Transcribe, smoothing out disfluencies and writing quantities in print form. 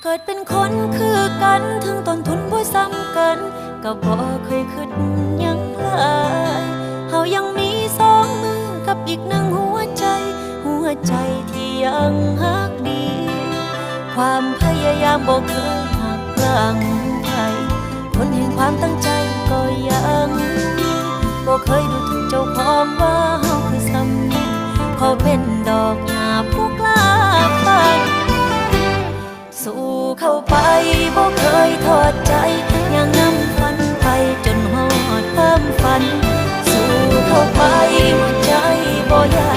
เกิดเป็นคนคือกันถึงต้นทุนบ่ซ้ำกันก็บ่เคยคิดหยังหลายเฮายังมีสองมือกับอีกหนึ่งหัวใจที่ยังฮักดีความพยายามบ่เคยหักหลังใครคนแห่งความตั้งใจก็ยังมีบ่เคยดูถูกเจ้าของว่าเฮาคือซ้ำนี้ขอเป็นดอกหญ้าผู้กล้าฝันสู้เข้าไปบ่เคยทอดใจยังนำฝันไปจนฮอดความฝันสู้เข้าไปหัวใจบ่ย